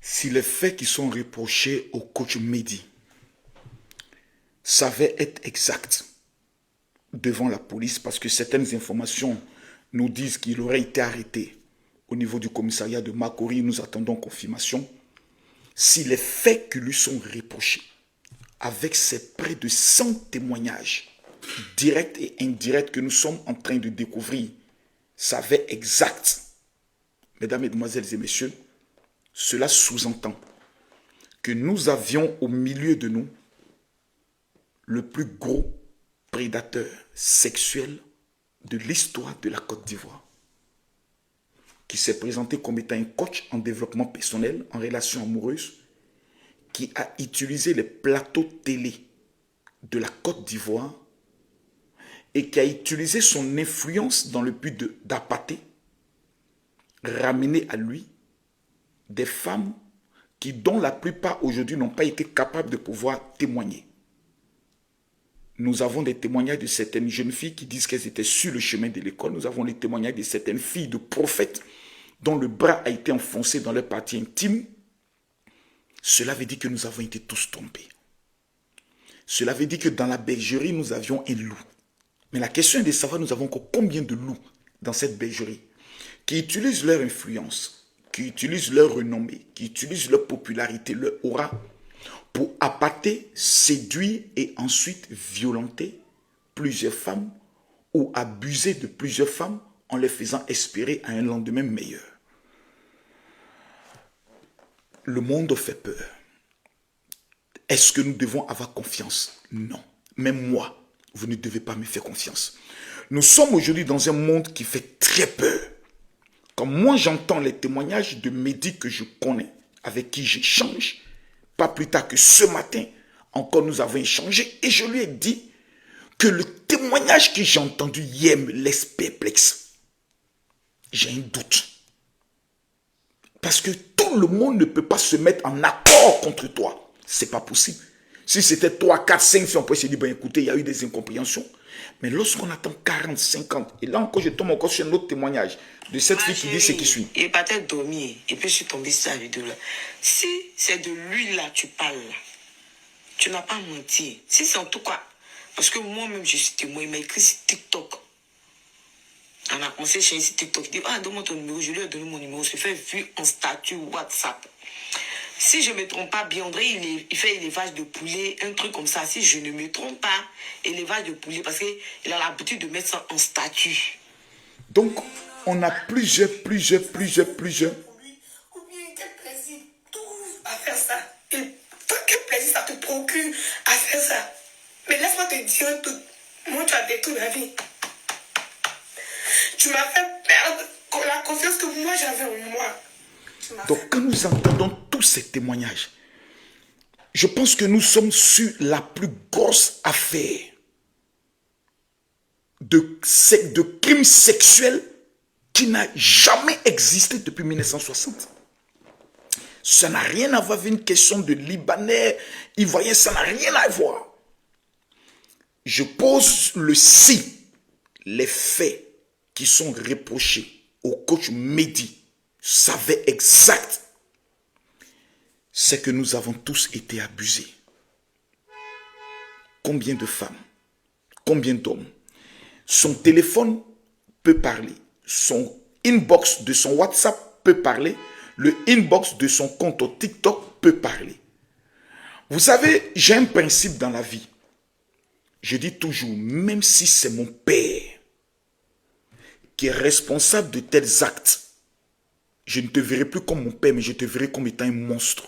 Si les faits qui sont reprochés au coach Mehdi savaient être exacts devant la police, parce que certaines informations nous disent qu'il aurait été arrêté au niveau du commissariat de Makori, nous attendons confirmation. Si les faits qui lui sont reprochés, avec ces près de 100 témoignages directs et indirects que nous sommes en train de découvrir, s'avaient exacts, mesdames, mesdemoiselles et messieurs, cela sous-entend que nous avions au milieu de nous le plus gros prédateur sexuel de l'histoire de la Côte d'Ivoire, qui s'est présenté comme étant un coach en développement personnel, en relation amoureuse, qui a utilisé les plateaux télé de la Côte d'Ivoire et qui a utilisé son influence dans le but d'appâter, ramener à lui des femmes dont la plupart aujourd'hui n'ont pas été capables de pouvoir témoigner. Nous avons des témoignages de certaines jeunes filles qui disent qu'elles étaient sur le chemin de l'école. Nous avons les témoignages de certaines filles de prophètes dont le bras a été enfoncé dans leur partie intime. Cela veut dire que nous avons été tous trompés. Cela veut dire que dans la bergerie, nous avions un loup. Mais la question est de savoir, nous avons encore combien de loups dans cette bergerie qui utilisent leur influence, qui utilisent leur renommée, qui utilisent leur popularité, leur aura, pour appâter, séduire et ensuite violenter plusieurs femmes ou abuser de plusieurs femmes en les faisant espérer à un lendemain meilleur. Le monde fait peur. Est-ce que nous devons avoir confiance? Non. Même moi, vous ne devez pas me faire confiance. Nous sommes aujourd'hui dans un monde qui fait très peur. Quand moi j'entends les témoignages de Mehdi que je connais, avec qui j'échange, pas plus tard que ce matin, encore nous avons échangé, et je lui ai dit que le témoignage que j'ai entendu hier me laisse perplexe. J'ai un doute. Parce que tout le monde ne peut pas se mettre en accord contre toi. C'est pas possible. Si c'était 3, 4, 5, si on peut se dire, ben écoutez, il y a eu des incompréhensions. Mais lorsqu'on attend 40, 50, et là encore, je tombe encore sur un autre témoignage de cette fille qui dit ce qui suit. Il est peut-être dormi, et puis je suis tombé sur la vidéo là. Si c'est de lui là, tu parles là, tu n'as pas menti. Si c'est en tout cas, parce que moi-même je suis témoin, il m'a écrit sur TikTok. On a commencé chez TikTok, il dit, ah, donne-moi ton numéro, je lui ai donné mon numéro, je fais vu en statut WhatsApp. Si je ne me trompe pas, bien, André, il fait élevage de poulet, un truc comme ça. Si je ne me trompe pas, élevage de poulet, parce qu'il a l'habitude de mettre ça en statut. Donc, on a plusieurs. Ou bien quel plaisir trouve à faire ça. Quel plaisir ça te procure à faire ça. Mais laisse-moi te dire un truc. Moi, tu as détruit ma vie. Tu m'as fait perdre la confiance que moi j'avais en moi. Donc, quand nous entendons tous ces témoignages, je pense que nous sommes sur la plus grosse affaire de crimes sexuels qui n'a jamais existé depuis 1960. Ça n'a rien à voir avec une question de Libanais, Ivoiriens, ça n'a rien à voir. Je pose le si les faits qui sont reprochés au coach Mehdi savaient exact, c'est que nous avons tous été abusés. Combien de femmes, combien d'hommes? Son téléphone peut parler, son inbox de son WhatsApp peut parler, le inbox de son compte TikTok peut parler. Vous savez, j'ai un principe dans la vie. Je dis toujours, même si c'est mon père qui est responsable de tels actes, je ne te verrai plus comme mon père, mais je te verrai comme étant un monstre.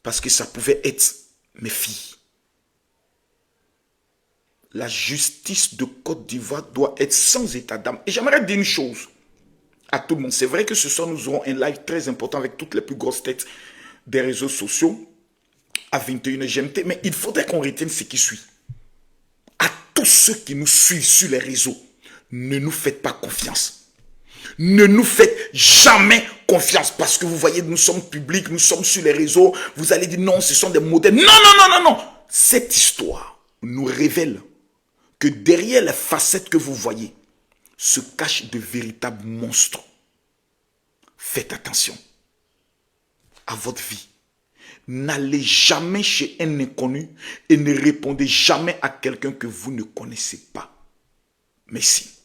Parce que ça pouvait être mes filles. La justice de Côte d'Ivoire doit être sans état d'âme. Et j'aimerais dire une chose à tout le monde. C'est vrai que ce soir, nous aurons un live très important avec toutes les plus grosses têtes des réseaux sociaux à 21h GMT. Mais il faudrait qu'on retienne ce qui suit. À tous ceux qui nous suivent sur les réseaux, ne nous faites pas confiance. Ne nous faites jamais confiance parce que vous voyez, nous sommes publics, nous sommes sur les réseaux. Vous allez dire non, ce sont des modèles. Non, non, non, non, non. Cette histoire nous révèle que derrière les facettes que vous voyez se cachent de véritables monstres. Faites attention. à votre vie. N'allez jamais chez un inconnu et ne répondez jamais à quelqu'un que vous ne connaissez pas. Merci.